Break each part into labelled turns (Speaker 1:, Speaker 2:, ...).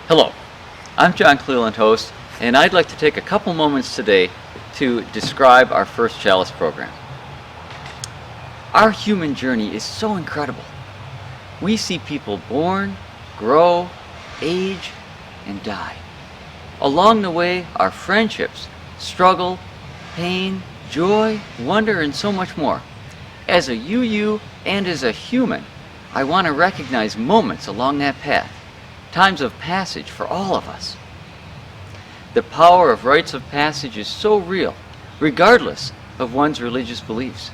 Speaker 1: Hello, I'm John Cleland, host, and I'd like to take a couple moments today to describe our First Chalice program. Our human journey is so incredible. We see people born, grow, age, and die. Along the way are friendships, struggle, pain, joy, wonder, and so much more. As a UU and as a human, I want to recognize moments along that path, times of passage for all of us. The power of rites of passage is so real, regardless of one's religious beliefs.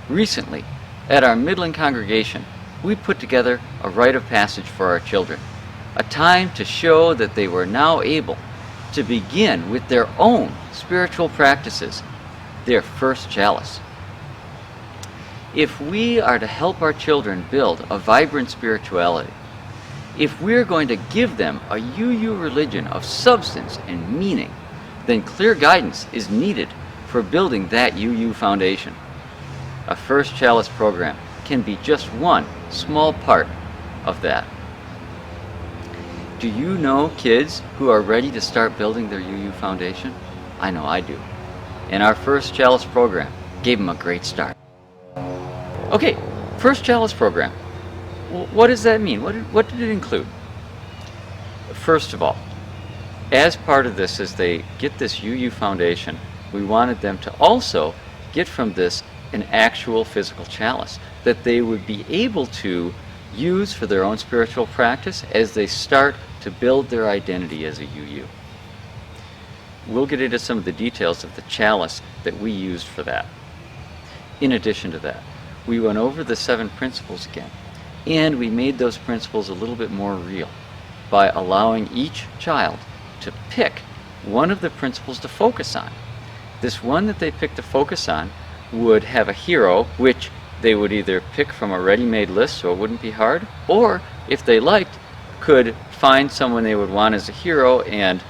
Speaker 1: Recently, at our Midland congregation, we put together a rite of passage for our children, a time to show that they were now able to begin with their own spiritual practices, their first chalice. If we are to help our children build a vibrant spirituality, if we're going to give them a UU religion of substance and meaning, then clear guidance is needed for building that UU foundation. A First Chalice program can be just one small part of that. Do you know kids who are ready to start building their UU foundation? I know I do. And our First Chalice program gave them a great start. Okay, First Chalice program. What does that mean? What did it include? First of all, as part of this, as they get this UU foundation, we wanted them to also get from this an actual physical chalice that they would be able to use for their own spiritual practice as they start to build their identity as a UU. We'll get into some of the details of the chalice that we used for that. In addition to that, we went over the 7 principles again. And we made those principles a little bit more real by allowing each child to pick one of the principles to focus on. This one that they picked to focus on would have a hero, which they would either pick from a ready-made list so it wouldn't be hard, or if they liked, could find someone they would want as a hero and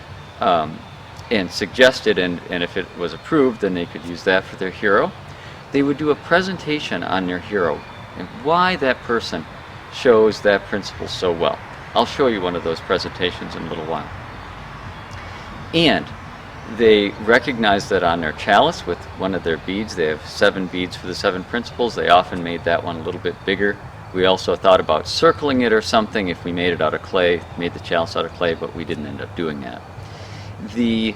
Speaker 1: suggest it, and if it was approved, then they could use that for their hero. They would do a presentation on their hero and why that person shows that principle so well. I'll show you one of those presentations in a little while. And they recognize that on their chalice with one of their beads, they have 7 beads for the 7 principles. They often made that one a little bit bigger. We also thought about circling it or something if we made it out of clay, made the chalice out of clay, but we didn't end up doing that. The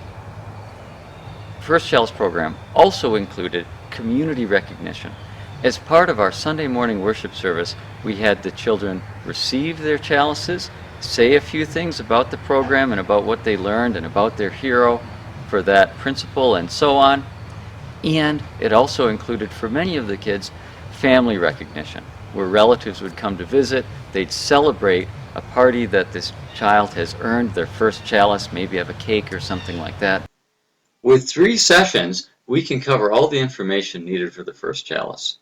Speaker 1: First Chalice program also included community recognition. As part of our Sunday morning worship service, we had the children receive their chalices, say a few things about the program and about what they learned and about their hero for that principle and so on. And it also included, for many of the kids, family recognition, where relatives would come to visit. They'd celebrate a party that this child has earned their first chalice, maybe have a cake or something like that. With 3 sessions, we can cover all the information needed for the first chalice.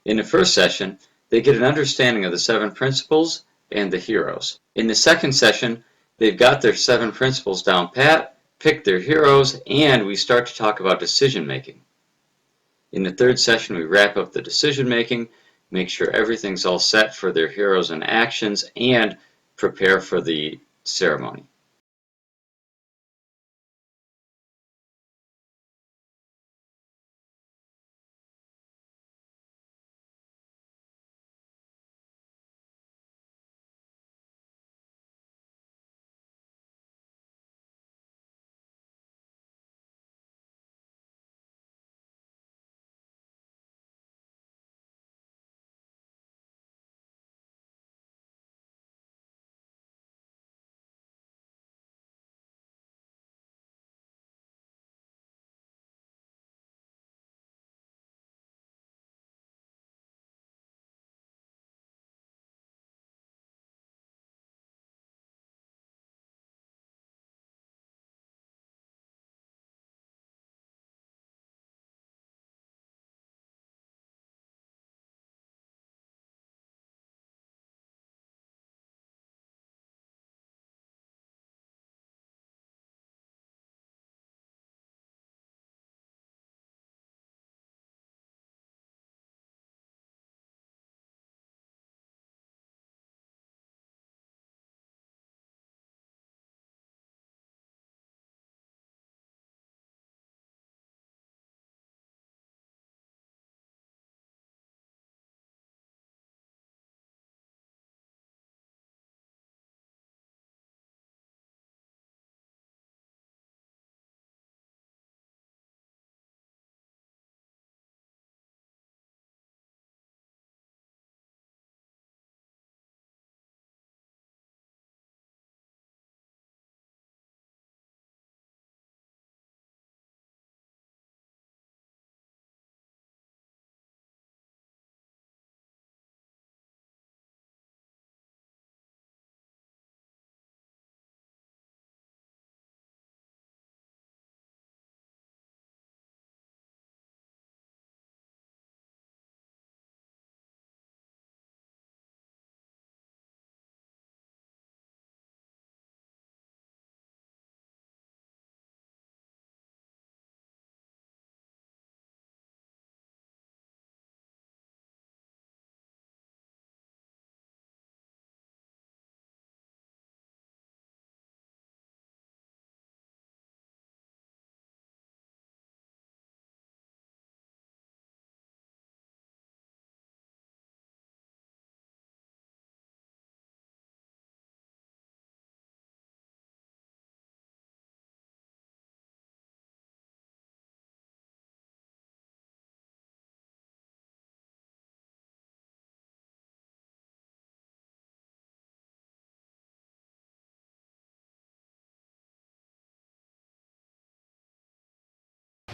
Speaker 1: In the first session, they get an understanding of the 7 principles and the heroes. In the second session, they've got their 7 principles down pat, pick their heroes, and we start to talk about decision making. In the third session, we wrap up the decision making, make sure everything's all set for their heroes and actions, and prepare for the ceremony.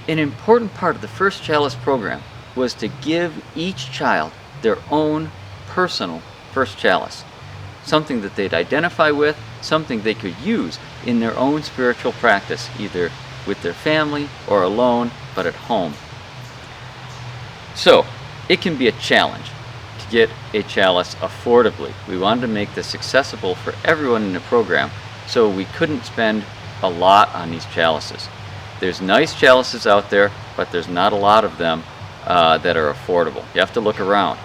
Speaker 1: An important part of the First Chalice program was to give each child their own personal First Chalice, something that they'd identify with, something they could use in their own spiritual practice, either with their family or alone, but at home. So, it can be a challenge to get a chalice affordably. We wanted to make this accessible for everyone in the program, so we couldn't spend a lot on these chalices. There's nice chalices out there, but there's not a lot of them that are affordable. You have to look around.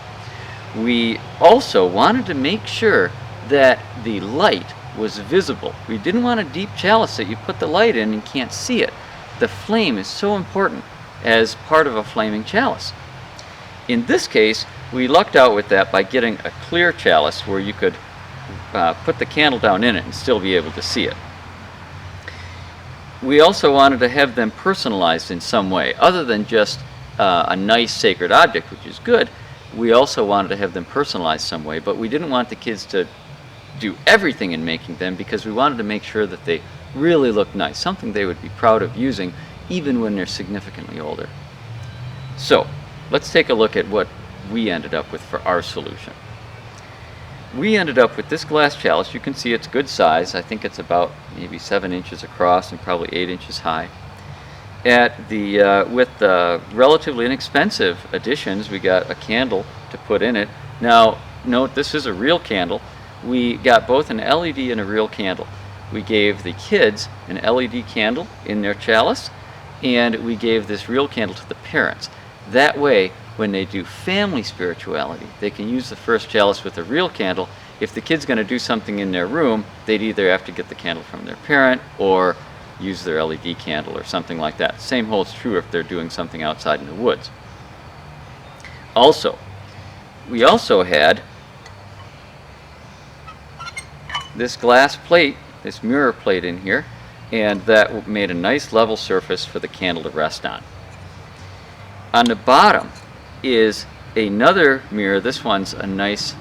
Speaker 1: We also wanted to make sure that the light was visible. We didn't want a deep chalice that you put the light in and can't see it. The flame is so important as part of a flaming chalice. In this case, we lucked out with that by getting a clear chalice where you could put the candle down in it and still be able to see it. We also wanted to have them personalized in some way, other than just a nice sacred object, which is good. We also wanted to have them personalized some way, but we didn't want the kids to do everything in making them, because we wanted to make sure that they really looked nice, something they would be proud of using even when they're significantly older. So let's take a look at what we ended up with for our solution. We ended up with this glass chalice. You can see it's good size. I think it's about maybe 7 inches across and probably 8 inches high. With the relatively inexpensive additions, we got a candle to put in it. Now, note, this is a real candle. We got both an LED and a real candle. We gave the kids an LED candle in their chalice, and we gave this real candle to the parents. That way, when they do family spirituality, they can use the First Chalice with a real candle. If the kid's going to do something in their room, they'd either have to get the candle from their parent or use their LED candle or something like that. Same holds true if they're doing something outside in the woods. Also, we also had this glass plate, this mirror plate in here, and that made a nice level surface for the candle to rest on. On the bottom is another mirror. This one's a nice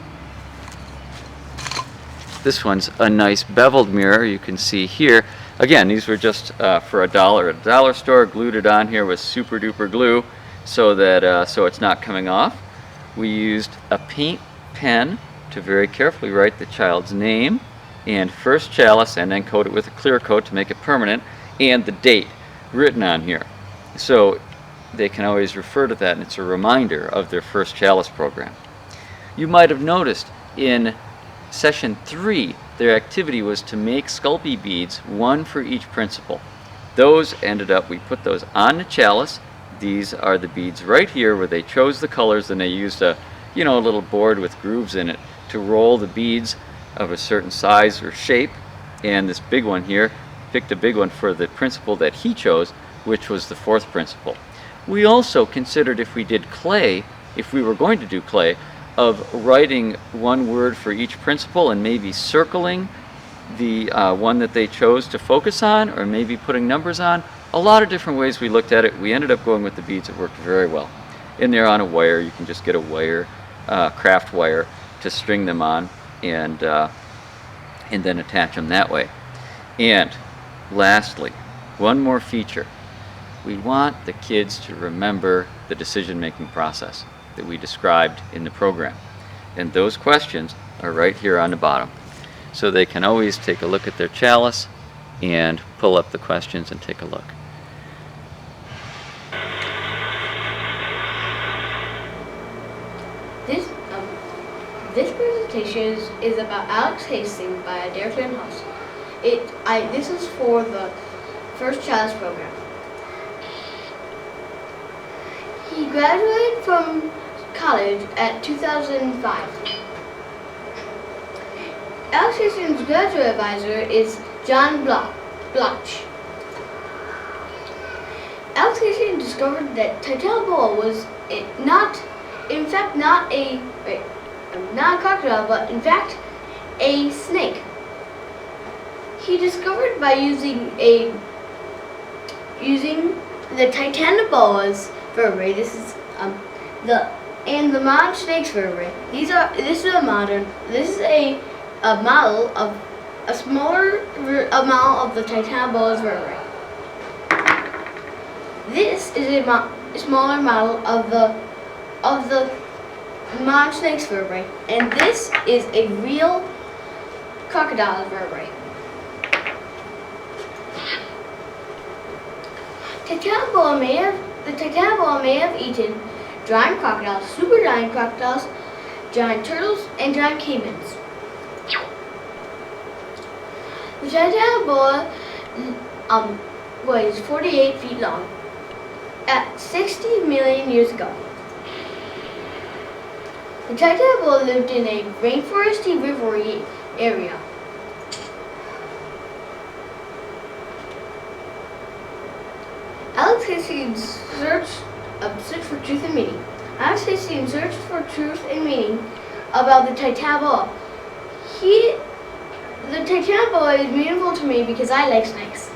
Speaker 1: beveled mirror. You can see here. Again, these were just for $1 at a dollar store. Glued it on here with super duper glue so that so it's not coming off. We used a paint pen to very carefully write the child's name and First Chalice, and then coat it with a clear coat to make it permanent, and the date written on here. So they can always refer to that, and it's a reminder of their First Chalice program. You might have noticed in session 3, their activity was to make Sculpey beads, one for each principal. Those ended up, we put those on the chalice. These are the beads right here where they chose the colors, and they used a little board with grooves in it to roll the beads of a certain size or shape. And this big one here, picked a big one for the principal that he chose, which was the 4th principal. We also considered, if we did clay, if we were going to do clay, of writing one word for each principal and maybe circling the one that they chose to focus on, or maybe putting numbers on. A lot of different ways we looked at it. We ended up going with the beads. It worked very well. And they're on a wire. You can just get a wire, craft wire, to string them on and then attach them that way. And lastly, one more feature. We want the kids to remember the decision-making process that we described in the program. And those questions are right here on the bottom. So they can always take a look at their chalice and pull up the questions and take a look.
Speaker 2: This presentation is about Alex Hastings by Derek House. This is for the First Chalice program. He graduated from college at 2005. Alex Hastings' graduate advisor is John Bloch. Alex Hastings discovered that Titanoboa was not a crocodile, but in fact a snake. He discovered by using the Titanoboa's vertebrae. This is the modern snake's vertebrae. This is a model of a smaller model of the Titanoboa's vertebrae. This is a smaller model of the mom snake's vertebrae, and this is a real crocodile vertebrae. The titanoboa may have eaten giant crocodiles, supergiant crocodiles, giant turtles, and giant caimans. The titanoboa was 48 feet long at 60 million years ago. The titanoboa lived in a rainforesty rivery area. Alex Hastings searched for truth and meaning. Alex Hastings searched for truth and meaning about the titanoboa. The titanoboa is meaningful to me because I like snakes.